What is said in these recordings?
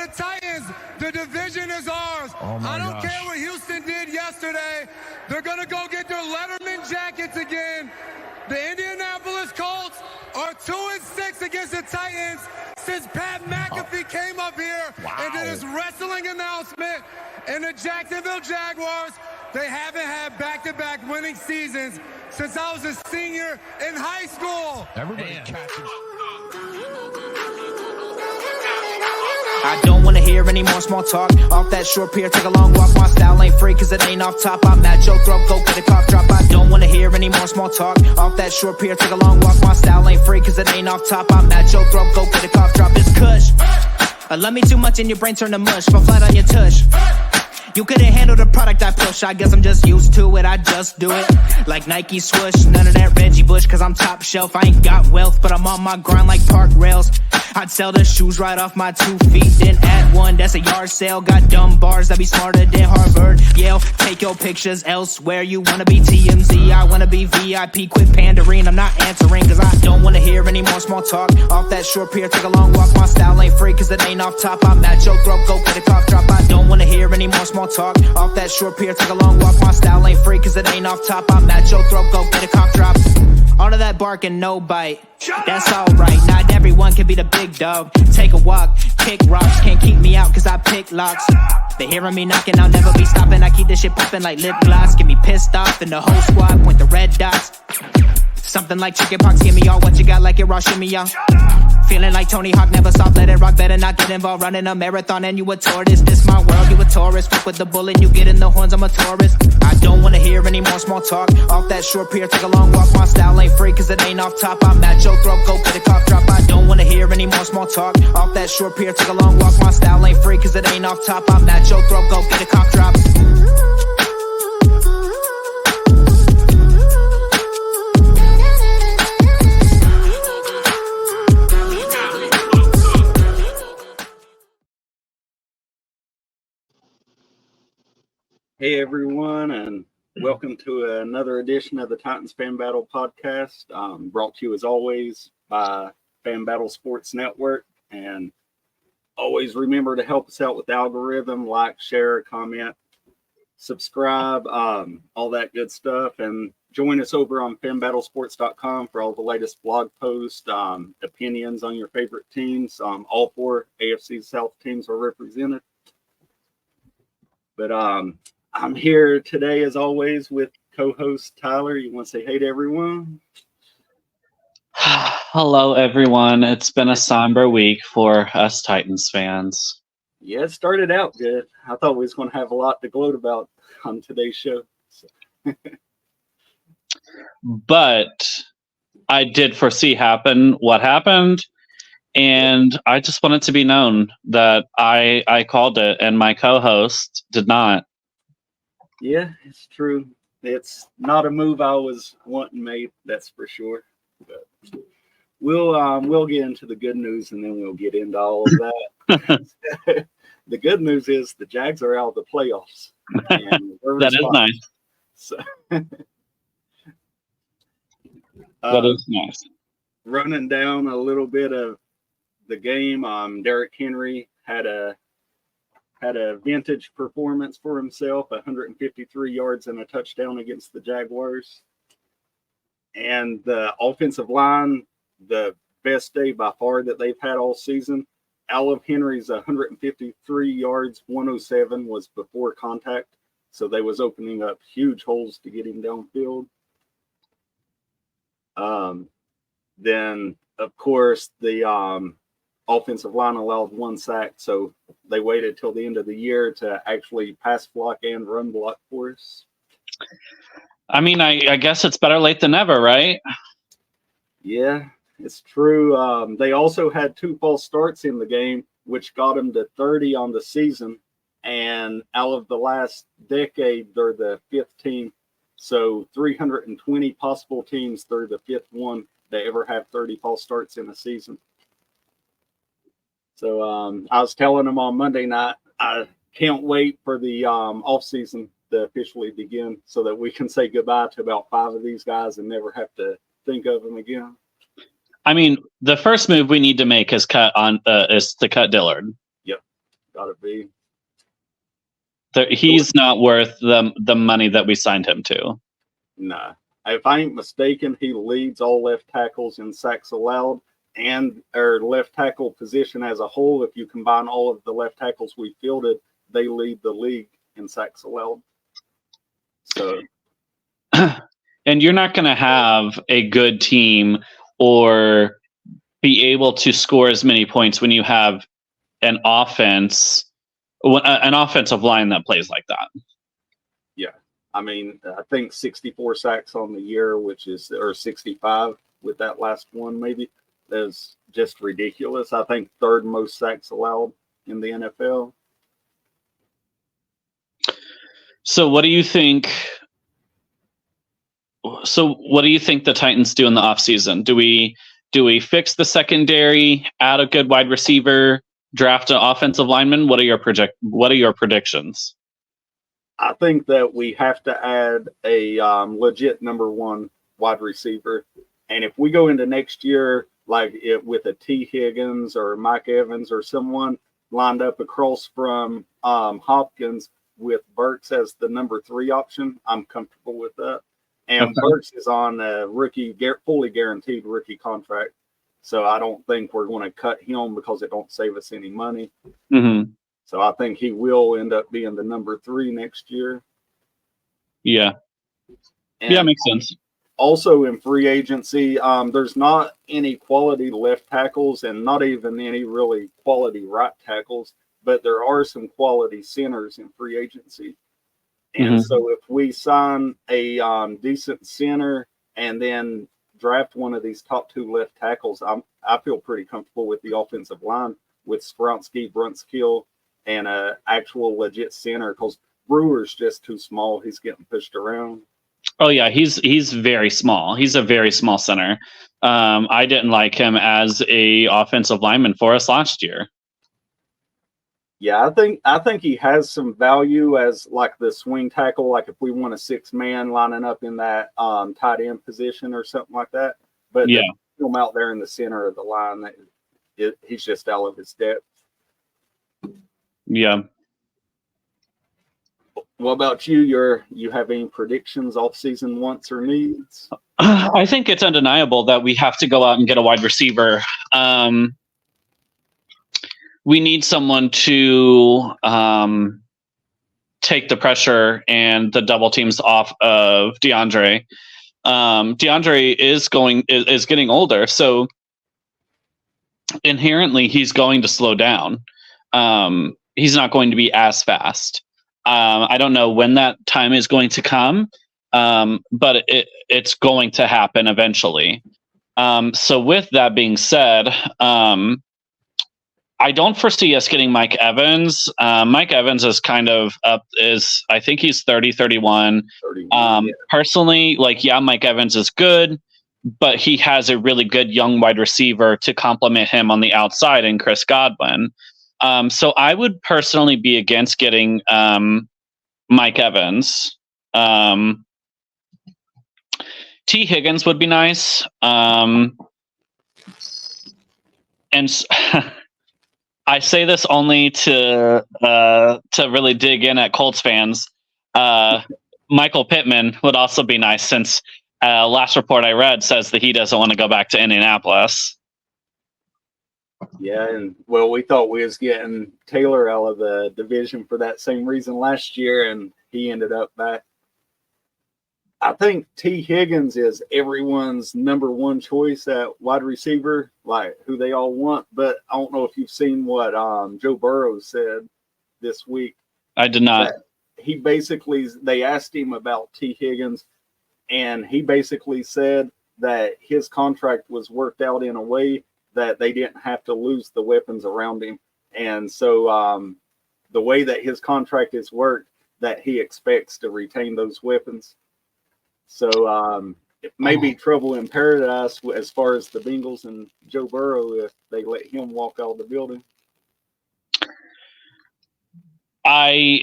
the Titans, the division is ours. I don't care what Houston did yesterday. They're going to go get their Letterman jackets again. The Indianapolis Colts are 2-6 against the Titans since Pat McAfee came up here and did his wrestling announcement. And the Jacksonville Jaguars, they haven't had back-to-back winning seasons since I was a senior in high school. Everybody catches. I don't wanna hear any more small talk. Off that short pier, take a long walk. My style ain't free cause it ain't off top. I'm at your throat, go get a cough drop. I don't wanna hear any more small talk. Off that short pier, take a long walk. My style ain't free cause it ain't off top. I'm at your throat, go get a cough drop. It's kush. I love me too much and your brain turn to mush. Fall flat on your tush. You couldn't handle the product I push. I guess I'm just used to it, I just do it. Like Nike swoosh, none of that Reggie Bush cause I'm top shelf. I ain't got wealth, but I'm on my grind like park rails. I'd sell the shoes right off my 2 feet, then add one, that's a yard sale. Got dumb bars that be smarter than Harvard, Yale. Take your pictures elsewhere, you wanna be TMZ, I wanna be VIP. Quit pandering, I'm not answering cause I don't wanna hear any more small talk. Off that short pier, take a long walk. My style ain't free cause it ain't off top. I'm at your throat, go get a cough drop. I don't wanna hear any more small talk. Off that short pier, take a long walk. My style ain't free cause it ain't off top. I'm at your throat, go get a cough drop. All of that bark and no bite, that's alright. Not everyone can be the big dog. Take a walk, kick rocks. Can't keep me out cause I pick locks. They hearing me knocking, I'll never be stopping. I keep this shit popping like lip gloss. Get me pissed off and the whole squad point the red dots. Something like chicken pox, give me all what you got like it raw, shimmy y'all. Feeling like Tony Hawk, never stop, let it rock, better not get involved. Running a marathon and you a tourist. This my world, you a tourist. Fuck with the bull and you get in the horns, I'm a tourist. I don't wanna hear any more small talk. Off that short pier, take a long walk. My style ain't free cause it ain't off top. I'm at your throat, go get a cough drop. I don't wanna hear any more small talk. Off that short pier, take a long walk. My style ain't free cause it ain't off top. I'm at your throat, go get a cough drop. Hey everyone, and welcome to another edition of the Titans Fan Battle podcast, brought to you as always by Fan Battle Sports Network. And always remember to help us out with the algorithm, like, share, comment, subscribe, all that good stuff. And join us over on fanbattlesports.com for all the latest blog posts, opinions on your favorite teams. All 4 AFC South teams are represented. But I'm here today, as always, with co-host Tyler. You want to say hey to everyone? Hello, everyone. It's been a somber week for us Titans fans. Yeah, it started out good. I thought we was going to have a lot to gloat about on today's show. So. But I did foresee what happened, and I just want it to be known that I called it, and my co-host did not. Yeah, it's true. It's not a move I was wanting made, that's for sure. But we'll get into the good news, and then we'll get into all of that. The good news is the Jags are out of the playoffs. And that is nice. So, that is nice. Running down a little bit of the game, Derrick Henry had a vintage performance for himself, 153 yards and a touchdown against the Jaguars. And the offensive line, the best day by far that they've had all season. Olive Henry's 153 yards, 107 was before contact. So they was opening up huge holes to get him downfield. Then, of course, the offensive line allowed 1 sack, so they waited till the end of the year to actually pass block and run block for us. I mean, I guess it's better late than never, right? Yeah, it's true. They also had 2 false starts in the game, which got them to 30 on the season. And out of the last decade, they're the 5th team. So 320 possible teams, they're the 5th one to ever have 30 false starts in a season. So I was telling them on Monday night, I can't wait for the offseason to officially begin so that we can say goodbye to about 5 of these guys and never have to think of them again. I mean, the first move we need to make is to cut Dillard. Yep. Gotta be. He's not worth the money that we signed him to. Nah. If I ain't mistaken, he leads all left tackles in sacks allowed and or left tackle position as a whole. If you combine all of the left tackles we fielded, they lead the league in sacks allowed. So, and you're not going to have a good team or be able to score as many points when you have an offensive line that plays like that. Yeah. I mean, I think 64 sacks on the year, or 65 with that last one, maybe, is just ridiculous. I think third most sacks allowed in the NFL. So what do you think? What do you think the Titans do in the offseason? Do we fix the secondary, add a good wide receiver, draft an offensive lineman? What are your predictions? I think that we have to add a legit number one wide receiver. And if we go into next year, with a T. Higgins or Mike Evans or someone lined up across from Hopkins with Burks as the number 3 option, I'm comfortable with that. And okay. Burks is on a fully guaranteed rookie contract. So I don't think we're going to cut him because it don't save us any money. Mm-hmm. So I think he will end up being the number 3 next year. Yeah. Yeah, makes sense. Also in free agency, there's not any quality left tackles and not even any really quality right tackles, but there are some quality centers in free agency. And so if we sign a decent center and then draft one of these top 2 left tackles, I feel pretty comfortable with the offensive line with Spronsky, Brunskill, and an actual legit center because Brewer's just too small. He's getting pushed around. Oh yeah, he's very small. He's a very small center. I didn't like him as a offensive lineman for us last year. Yeah, I think he has some value as like the swing tackle. Like if we want a 6-man lining up in that tight end position or something like that. But yeah, him out there in the center of the line, he's just out of his depth. Yeah. What about you? You have any predictions off-season wants or needs? I think it's undeniable that we have to go out and get a wide receiver. We need someone to take the pressure and the double teams off of DeAndre. DeAndre is getting older, so inherently he's going to slow down. He's not going to be as fast. I don't know when that time is going to come, but it's going to happen eventually. So with that being said, I don't foresee us getting Mike Evans. Mike Evans is kind of I think he's 31. Yeah. Personally, Mike Evans is good, but he has a really good young wide receiver to complement him on the outside in Chris Godwin. So I would personally be against getting Mike Evans. T. Higgins would be nice. And I say this only to really dig in at Colts fans. Michael Pittman would also be nice since last report I read says that he doesn't want to go back to Indianapolis. Yeah, and we thought we was getting Taylor out of the division for that same reason last year, and he ended up back. I think T. Higgins is everyone's number 1 choice at wide receiver, like who they all want. But I don't know if you've seen what Joe Burrow said this week. I did not. They asked him about T. Higgins, and he basically said that his contract was worked out in a way that they didn't have to lose the weapons around him. And so the way that his contract is worked, that he expects to retain those weapons. So it may be trouble in paradise as far as the Bengals and Joe Burrow if they let him walk out of the building. I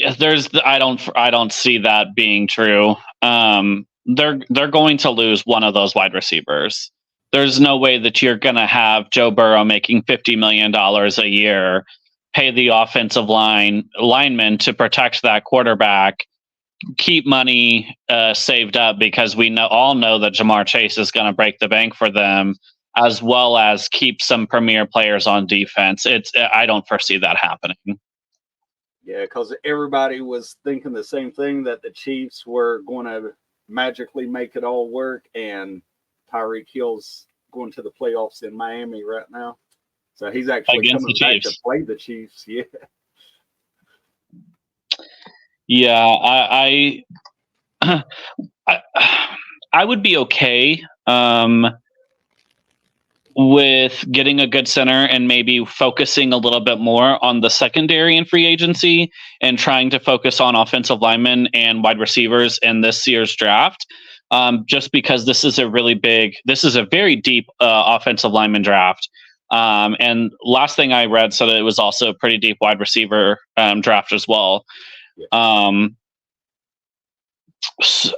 don't see that being true. They're going to lose one of those wide receivers. There's no way that you're going to have Joe Burrow making $50 million a year pay the offensive linemen to protect that quarterback, keep money saved up, because we all know that Jamar Chase is going to break the bank for them, as well as keep some premier players on defense. I don't foresee that happening. Yeah, because everybody was thinking the same thing, that the Chiefs were going to magically make it all work, and Tyreek Hill's going to the playoffs in Miami right now. So he's actually coming back to play the Chiefs. Yeah. Yeah, I would be okay with getting a good center and maybe focusing a little bit more on the secondary in free agency and trying to focus on offensive linemen and wide receivers in this year's draft. Just because this is a very deep offensive lineman draft. And last thing I read said it was also a pretty deep wide receiver draft as well. Yeah.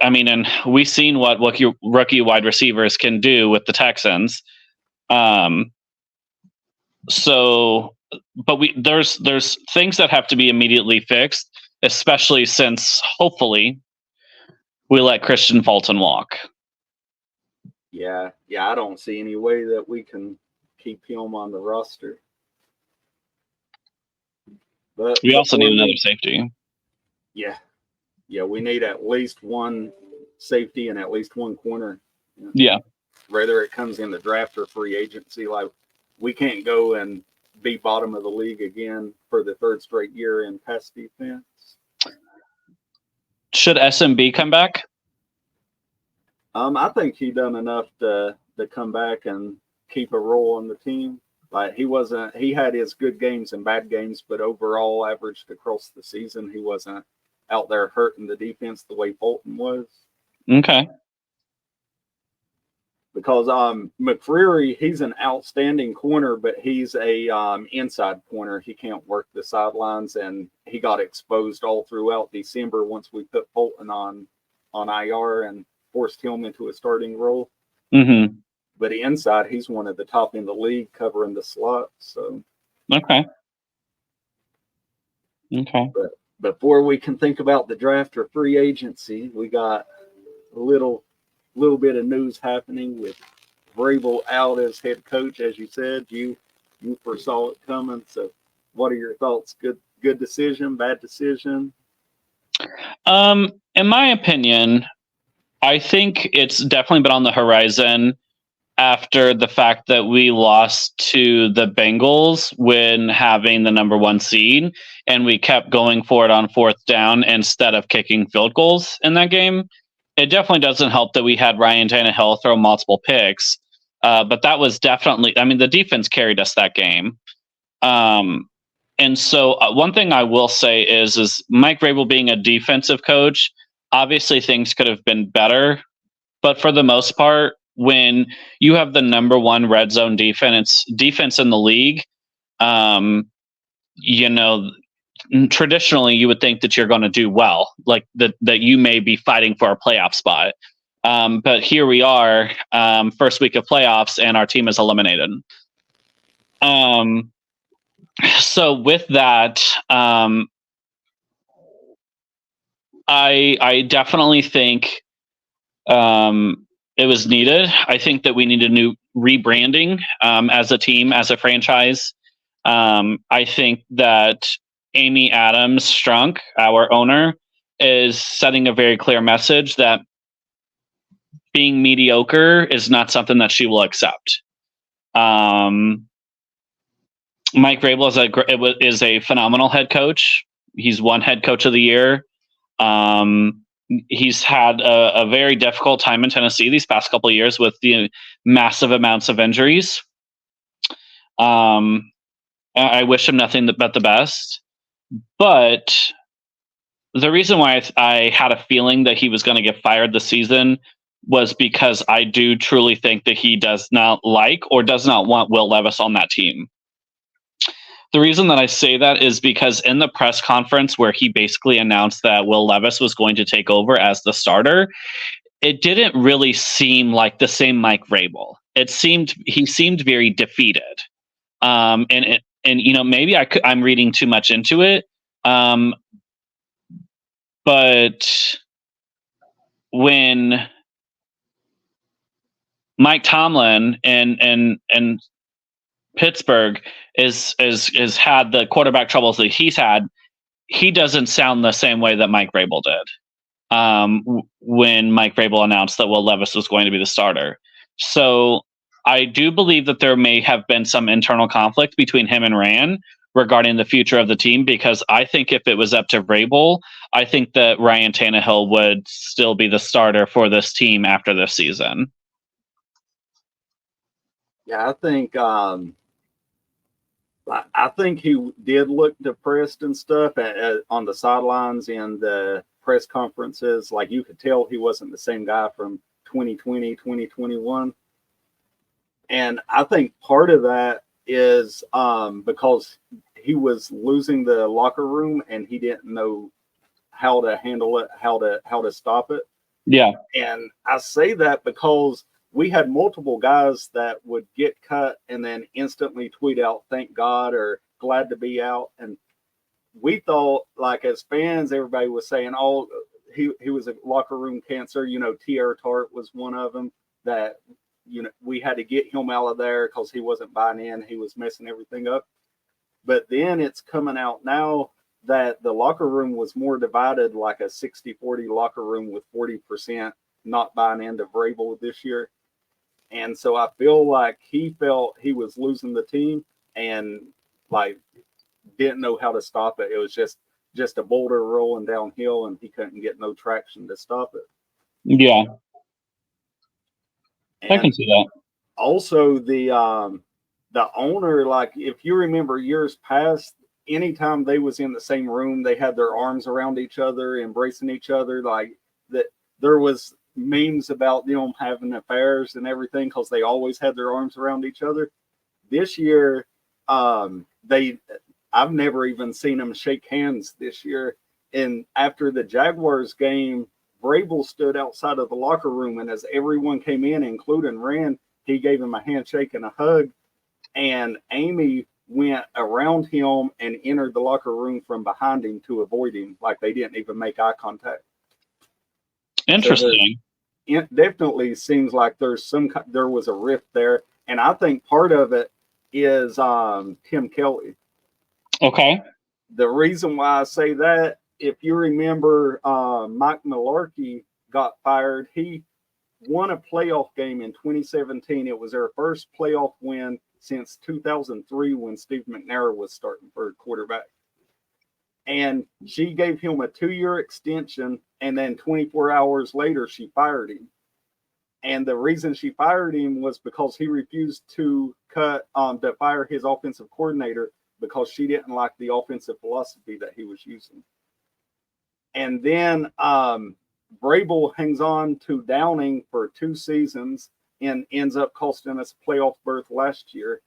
I mean, and we've seen what rookie wide receivers can do with the Texans. But there's things that have to be immediately fixed, especially since hopefully we let Christian Fulton walk. Yeah, I don't see any way that we can keep him on the roster. But we also need another safety. Yeah, we need at least one safety and at least one corner. Yeah. Whether it comes in the draft or free agency, like we can't go and be bottom of the league again for the third straight year in pass defense. Should SMB come back? I think he done enough to come back and keep a role on the team. Like he had his good games and bad games, but overall averaged across the season, he wasn't out there hurting the defense the way Fulton was. Okay. Because McCreary, he's an outstanding corner, but he's a inside corner. He can't work the sidelines, and he got exposed all throughout December once we put Fulton on IR and forced him into a starting role. Mm-hmm. But inside, he's one of the top in the league covering the slot. So okay. But before we can think about the draft or free agency, we got a little bit of news happening with Vrabel out as head coach. As you said, you foresaw it coming. So what are your thoughts? Good decision, bad decision? In my opinion, I think it's definitely been on the horizon after the fact that we lost to the Bengals when having the number 1 seed, and we kept going for it on 4th down instead of kicking field goals in that game. It definitely doesn't help that we had Ryan Tannehill throw multiple picks, but that was definitely, the defense carried us that game. And so one thing I will say is Mike Vrabel being a defensive coach, obviously things could have been better, but for the most part, when you have the number 1 red zone defense in the league, traditionally you would think that you're going to do well, like that you may be fighting for a playoff spot. But here we are, first week of playoffs, and our team is eliminated. So with that, I definitely think it was needed. I think that we need a new rebranding as a team, as a franchise. I think that Amy Adams Strunk, our owner, is setting a very clear message that being mediocre is not something that she will accept. Mike Vrabel is a phenomenal head coach. He's won head coach of the year. He's had a very difficult time in Tennessee these past couple of years with the massive amounts of injuries. I wish him nothing but the best. But the reason why I had a feeling that he was going to get fired this season was because I do truly think that he does not like or does not want Will Levis on that team. The reason that I say that is because in the press conference where he basically announced that Will Levis was going to take over as the starter, it didn't really seem like the same Mike Vrabel. He seemed very defeated. And maybe I'm reading too much into it. But when Mike Tomlin and Pittsburgh is had the quarterback troubles that he's had, he doesn't sound the same way that Mike Vrabel did. When Mike Vrabel announced that Will Levis was going to be the starter. So I do believe that there may have been some internal conflict between him and Ryan regarding the future of the team, because I think if it was up to Vrabel, I think that Ryan Tannehill would still be the starter for this team after this season. Yeah, I think he did look depressed and stuff on the sidelines in the press conferences. Like, you could tell he wasn't the same guy from 2020, 2021. And I think part of that is because he was losing the locker room and he didn't know how to handle it, how to stop it. Yeah. And I say that because we had multiple guys that would get cut and then instantly tweet out, "Thank God," or "Glad to be out." And we thought, like, as fans, everybody was saying, "Oh, he was a locker room cancer." T.R. Tart was one of them that, we had to get him out of there because he wasn't buying in. He was messing everything up. But then it's coming out now that the locker room was more divided, like a 60-40 locker room, with 40% not buying into Vrabel this year. And so I feel like he felt he was losing the team and, like, didn't know how to stop it. It was just a boulder rolling downhill and he couldn't get no traction to stop it. Yeah. And I can see that. Also, the owner, like, if you remember years past, anytime they was in the same room, they had their arms around each other, embracing each other. Like, that, there was memes about them having affairs and everything because they always had their arms around each other. This year, I've never even seen them shake hands this year. And after the Jaguars game, Vrabel stood outside of the locker room, and as everyone came in, including Rand, he gave him a handshake and a hug. And Amy went around him and entered the locker room from behind him to avoid him. Like, they didn't even make eye contact. Interesting. So it definitely seems like there was a rift there. And I think part of it is Tim Kelly. Okay. The reason why I say that, if you remember, Mike Mularkey got fired. He won a playoff game in 2017. It was their first playoff win since 2003 when Steve McNair was starting for quarterback. And she gave him a 2-year extension, and then 24 hours later, she fired him. And the reason she fired him was because he refused to fire his offensive coordinator because she didn't like the offensive philosophy that he was using. And then Vrabel hangs on to Downing for 2 seasons and ends up costing us a playoff berth last year.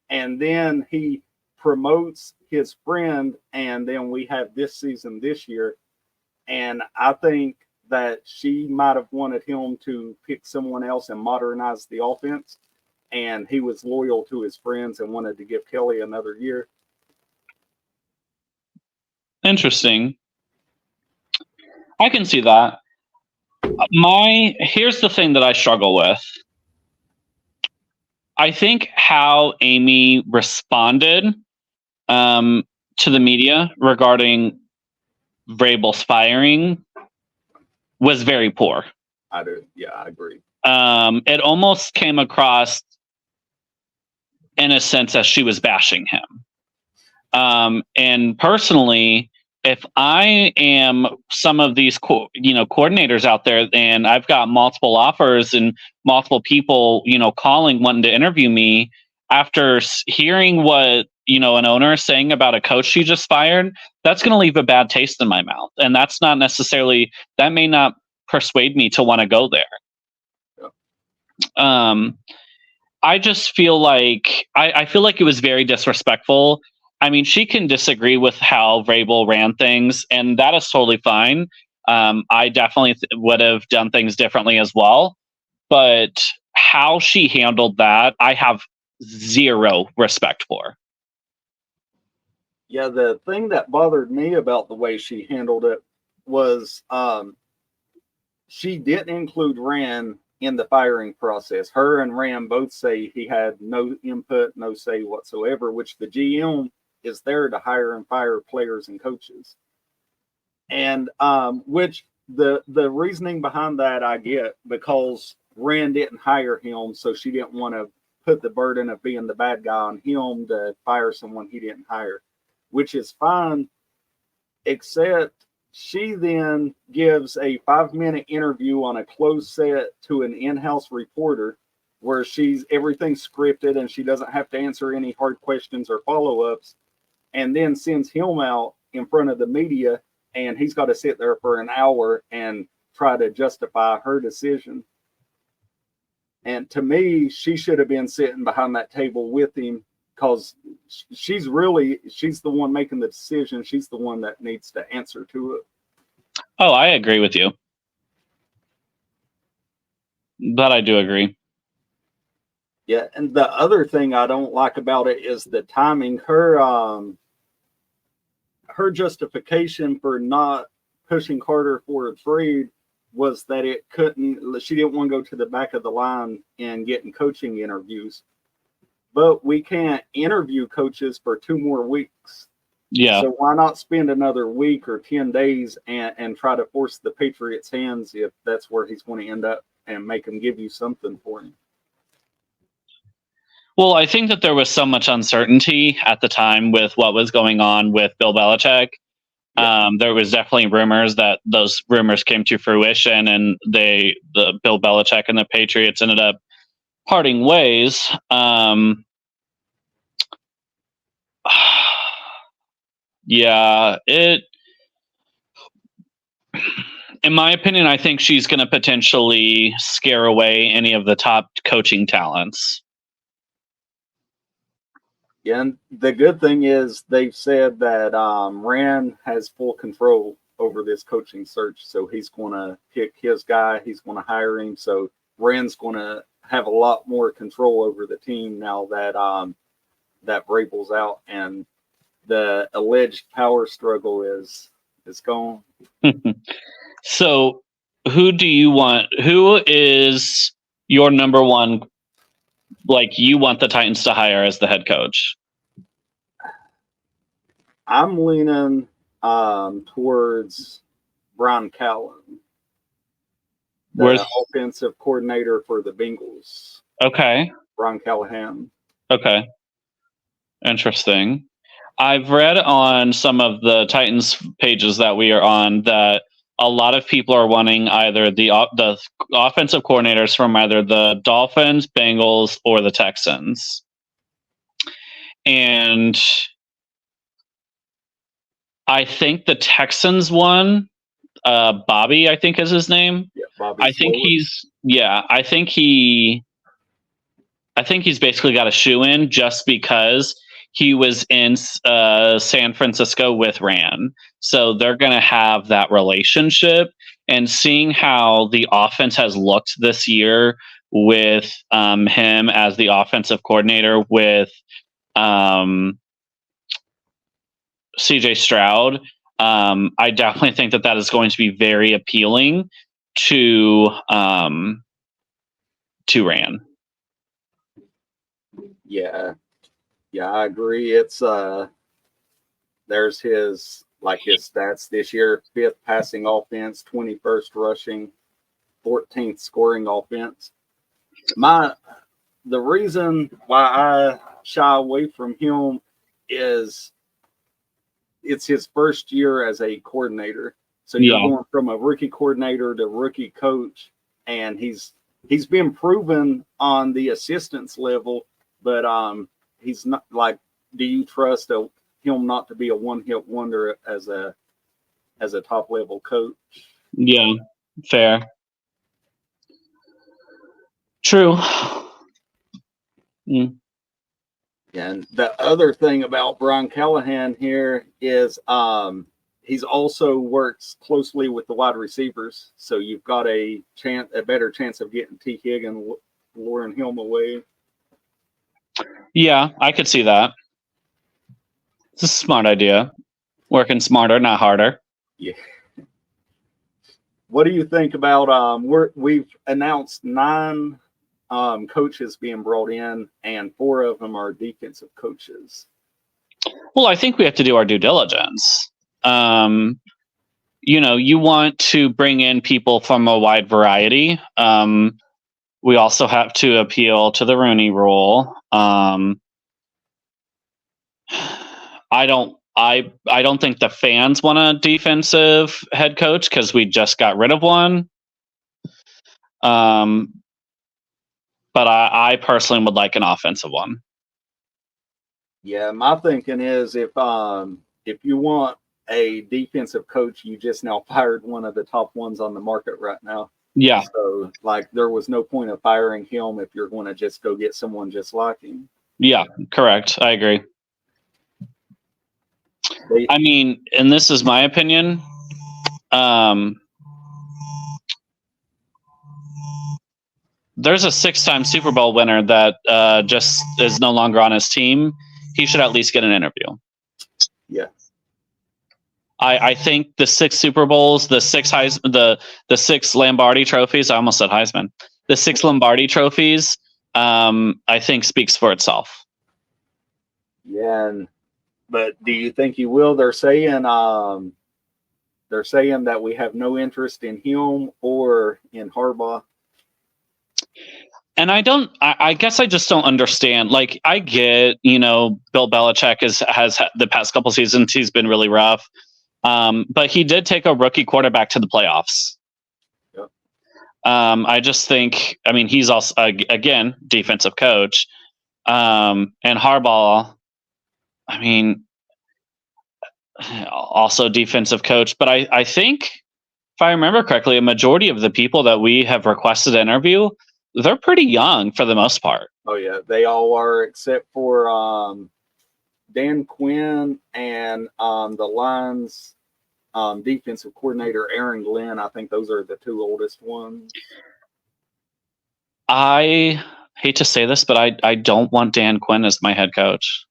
And then he promotes his friend, and then we have this season this year. And I think that she might have wanted him to pick someone else and modernize the offense. And he was loyal to his friends and wanted to give Kelly another year. Interesting. I can see that. Here's the thing that I struggle with. I think how Amy responded to the media regarding Vrabel's firing was very poor. I do. Yeah, I agree. It almost came across in a sense as she was bashing him. And personally, if I am some of these coordinators out there and I've got multiple offers and multiple people, calling, wanting to interview me, after hearing what, an owner is saying about a coach she just fired, that's going to leave a bad taste in my mouth. And that's not necessarily, that may not persuade me to want to go there. Yeah. I just feel like, I feel like it was very disrespectful. I mean, she can disagree with how Vrabel ran things, and that is totally fine. I definitely would have done things differently as well. But how she handled that, I have zero respect for. Yeah, the thing that bothered me about the way she handled it was she didn't include Rand in the firing process. Her and Rand both say he had no input, no say whatsoever, which the GM is there to hire and fire players and coaches. And which the reasoning behind that I get, because Rand didn't hire him, so she didn't want to put the burden of being the bad guy on him to fire someone he didn't hire, which is fine, except she then gives a 5-minute interview on a closed set to an in-house reporter where everything's scripted and she doesn't have to answer any hard questions or follow-ups, and then sends him out in front of the media, and he's got to sit there for an hour and try to justify her decision. And to me, she should have been sitting behind that table with him, because she's the one making the decision. She's the one that needs to answer to it. Oh, I agree with you. That I do agree. Yeah, and the other thing I don't like about it is the timing. Her justification for not pushing Carter for a trade was that she didn't want to go to the back of the line and getting coaching interviews. But we can't interview coaches for 2 more weeks. Yeah. So why not spend another week or 10 days and try to force the Patriots' hands if that's where he's going to end up, and make him give you something for him? Well, I think that there was so much uncertainty at the time with what was going on with Bill Belichick. Yeah. There was definitely rumors that those rumors came to fruition, and the Bill Belichick and the Patriots ended up parting ways. Yeah, in my opinion, I think she's going to potentially scare away any of the top coaching talents. Yeah, and the good thing is they've said that Rand has full control over this coaching search, so he's going to pick his guy. He's going to hire him. So Rand's going to have a lot more control over the team now that that Vrabel's out, and the alleged power struggle is gone. So, who do you want? Who is your number one? Like, you want the Titans to hire as the head coach? I'm leaning towards Brian Callen, the offensive coordinator for the Bengals. Okay. Brian Callahan. Okay. Interesting. I've read on some of the Titans pages that we are on that a lot of people are wanting either the offensive coordinators from either the Dolphins, Bengals, or the Texans. And I think the Texans one, Bobby, I think is his name. Yeah, Bobby. I think he's basically got a shoe in just because he was in San Francisco with Rand. So they're going to have that relationship, and seeing how the offense has looked this year with him as the offensive coordinator with CJ Stroud, I definitely think that is going to be very appealing to Rand. Yeah, I agree. It's there's his stats this year: 5th passing offense, 21st rushing, 14th scoring offense. The reason why I shy away from him is it's his first year as a coordinator. So you're going from a rookie coordinator to rookie coach, and he's been proven on the assistants level, but he's not do you trust him not to be a one-hit wonder as a top level coach? Yeah, fair. True. And the other thing about Brian Callahan here is he's also works closely with the wide receivers, so you've got a better chance of getting T. Higgins luring him away. Yeah, I could see that. It's a smart idea. Working smarter, not harder. Yeah. What do you think about we've announced 9 coaches being brought in, and 4 of them are defensive coaches. Well, I think we have to do our due diligence. You want to bring in people from a wide variety. We also have to appeal to the Rooney Rule. I don't think the fans want a defensive head coach because we just got rid of one. But I personally would like an offensive one. Yeah, my thinking is if you want a defensive coach, you just now fired one of the top ones on the market right now. Yeah. So there was no point of firing him if you're going to just go get someone just like him. Yeah, correct. I agree. I mean, and this is my opinion. There's a 6-time Super Bowl winner that just is no longer on his team. He should at least get an interview. Yeah. I think the 6 Super Bowls, the 6 Lombardi trophies. I almost said Heisman. The 6 Lombardi trophies. I think speaks for itself. Yeah, but do you think he will? They're saying that we have no interest in him or in Harbaugh. And I guess I just don't understand. Like, I get, Bill Belichick has the past couple seasons, he's been really rough. But he did take a rookie quarterback to the playoffs. Yep. I just think, he's also, again, defensive coach. And Harbaugh, also defensive coach. But I think, if I remember correctly, a majority of the people that we have requested to interview, they're pretty young for the most part. Oh, yeah. They all are, except for Dan Quinn and the Lions defensive coordinator, Aaron Glenn. I think those are the 2 oldest ones. I hate to say this, but I don't want Dan Quinn as my head coach.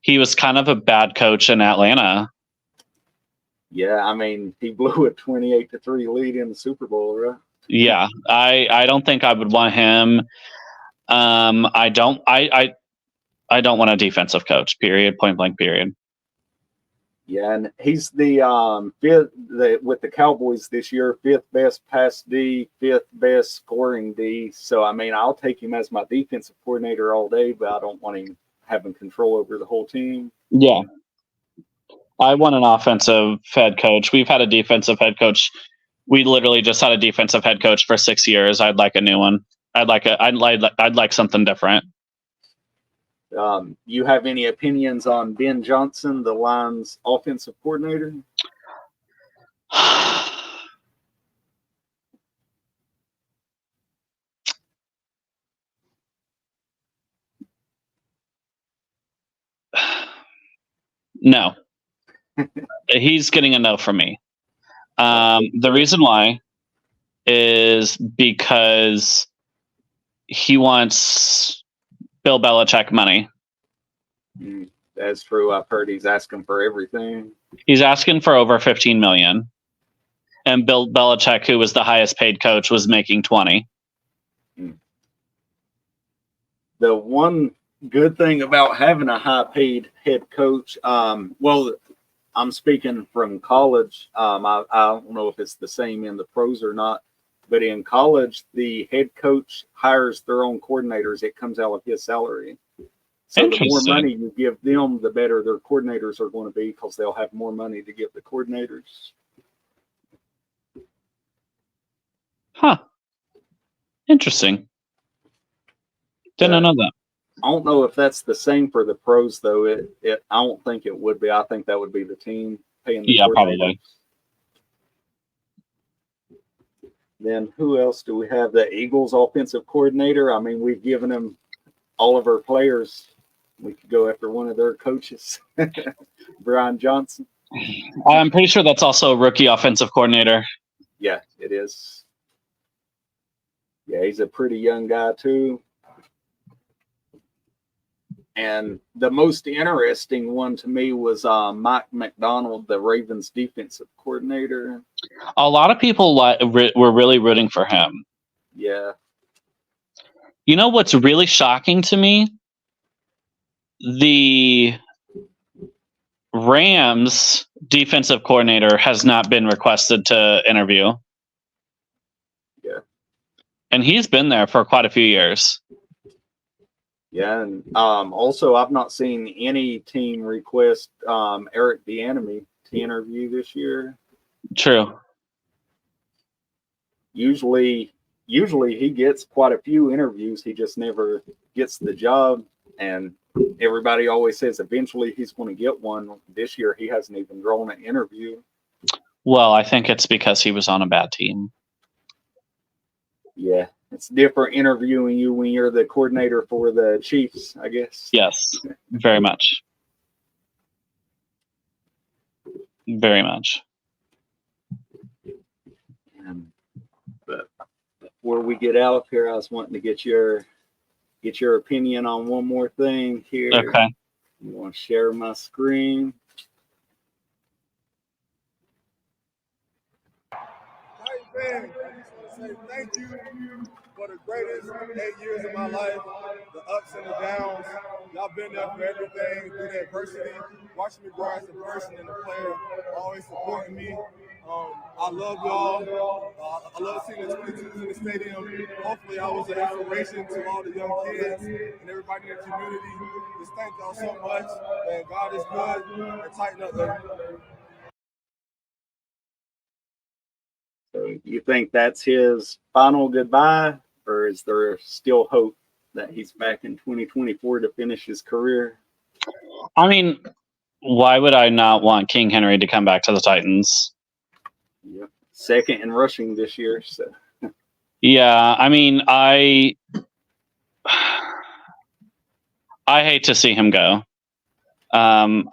He was kind of a bad coach in Atlanta. Yeah, he blew a 28-3 lead in the Super Bowl, right? Yeah, I don't think I would want him. I don't want a defensive coach. Period. Point blank. Period. Yeah, and he's the 5th with the Cowboys this year, 5th best pass D, 5th best scoring D. So I'll take him as my defensive coordinator all day, but I don't want him having control over the whole team. Yeah, I want an offensive head coach. We've had a defensive head coach. We literally just had a defensive head coach for 6 years. I'd like a new one. I'd like something different. You have any opinions on Ben Johnson, the Lions offensive coordinator? No. He's getting a no from me. The reason why is because he wants Bill Belichick money. That's true. I've heard he's asking for everything. He's asking for over $15 million. And Bill Belichick, who was the highest paid coach, was making 20. The one good thing about having a high paid head coach, well, I'm speaking from college. I don't know if it's the same in the pros or not, but in college, the head coach hires their own coordinators. It comes out of his salary. So the more money you give them, the better their coordinators are going to be, because they'll have more money to give the coordinators. Huh. Interesting. Didn't know that. I don't know if that's the same for the pros, though. I don't think it would be. I think that would be the team paying the coordinators. Probably. Then who else do we have? The Eagles offensive coordinator. We've given him all of our players. We could go after one of their coaches, Brian Johnson. I'm pretty sure that's also a rookie offensive coordinator. Yeah, it is. Yeah, he's a pretty young guy, too. And the most interesting one to me was Mike McDonald, the Ravens defensive coordinator. A lot of people were really rooting for him. Yeah. You know what's really shocking to me? The Rams defensive coordinator has not been requested to interview. Yeah. And he's been there for quite a few years. Yeah, and also I've not seen any team request Eric Bieniemy to interview this year. True. Usually he gets quite a few interviews. He just never gets the job, and everybody always says eventually he's going to get one. This year he hasn't even drawn an interview. Well, I think it's because he was on a bad team. Yeah, it's different interviewing you when you're the coordinator for the Chiefs, I guess. Yes, very much. Very much. But before we get out of here, I was wanting to get your opinion on one more thing here. Okay. You want to share my screen? Fans, I just want to say thank you for the greatest 8 years of my life, the ups and the downs. Y'all been there for everything through the adversity, watching me grow as a person and a player, always supporting me. I love y'all. I love seeing the 22s in the stadium. Hopefully I was an inspiration to all the young kids and everybody in the community. Just thank y'all so much. And God is good. And tighten up there. So you think that's his final goodbye, or is there still hope that he's back in 2024 to finish his career? I mean, why would I not want King Henry to come back to the Titans? Yep. Second in rushing this year. So. Yeah, I mean, I hate to see him go. That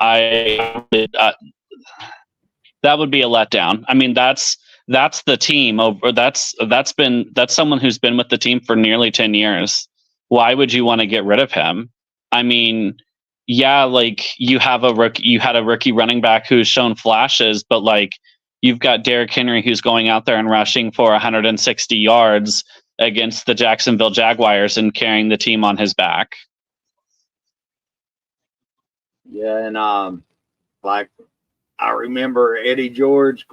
would be a letdown. I mean, that's the team over. That's someone who's been with the team for nearly 10 years. Why would you want to get rid of him? I mean, yeah, like you had a rookie running back who's shown flashes, but like you've got Derrick Henry who's going out there and rushing for 160 yards against the Jacksonville Jaguars and carrying the team on his back. Yeah, and like I remember Eddie George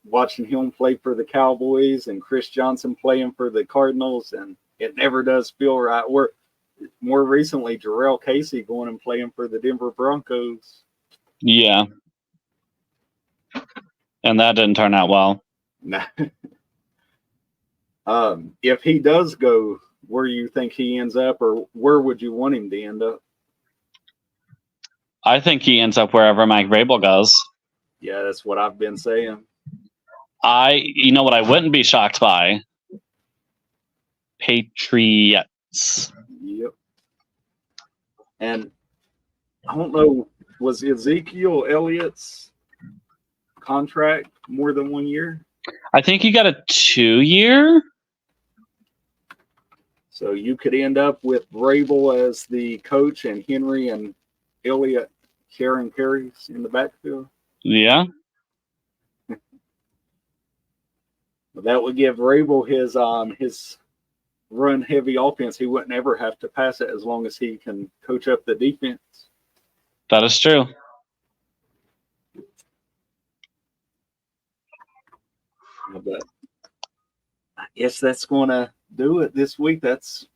watching him play for the Cowboys and Chris Johnson playing for the Cardinals, and it never does feel right. More recently, Jarrell Casey going and playing for the Denver Broncos. Yeah. And that didn't turn out well. Nah. If he does go, where you think he ends up, or where would you want him to end up? I think he ends up wherever Mike Vrabel goes. Yeah, that's what I've been saying. You know what I wouldn't be shocked by? Patriots. Yep. And I don't know, was Ezekiel Elliott's contract more than 1 year? I think he got a 2-year. So you could end up with Vrabel as the coach and Henry and Elliott sharing carries in the backfield. Yeah. That would give Vrabel his run heavy offense. He wouldn't ever have to pass it as long as he can coach up the defense. That is true. But I guess that's going to do it this week. That's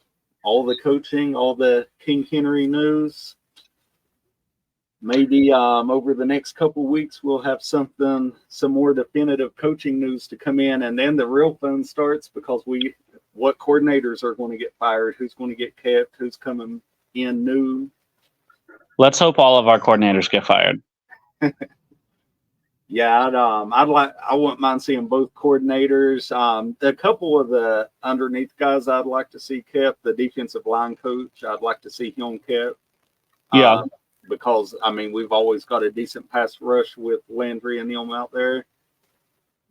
all the coaching, all the King Henry news. Maybe over the next couple of weeks, we'll have some more definitive coaching news to come in, and then the real fun starts because what coordinators are going to get fired, who's going to get kept, who's coming in new. Let's hope all of our coordinators get fired. Yeah, I wouldn't mind seeing both coordinators. A couple of the underneath guys I'd like to see kept. The defensive line coach, I'd like to see him kept. Yeah. Because, I mean, we've always got a decent pass rush with Landry and them out there.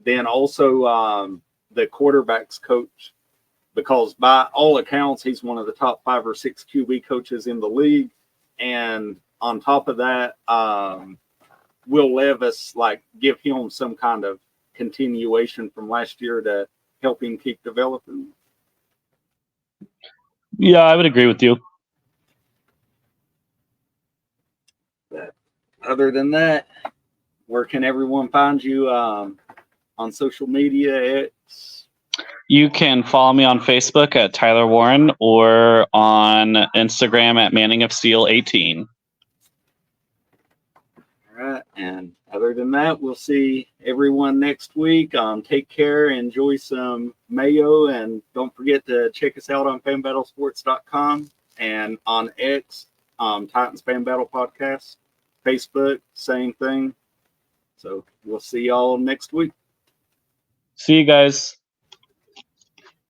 Then also the quarterback's coach, because by all accounts, he's one of the top 5 or 6 QB coaches in the league. And on top of that, Will Levis, like, give him some kind of continuation from last year to help him keep developing. Yeah, I would agree with you. But other than that, where can everyone find you on social media? You can follow me on Facebook at Tyler Warren or on Instagram at Manning of Steel 18. All right. And other than that, we'll see everyone next week. Take care, enjoy some mayo, and don't forget to check us out on fanbattlesports.com and on X, Titans Fan Battle Podcast. Facebook, same thing. So we'll see y'all next week. See you guys.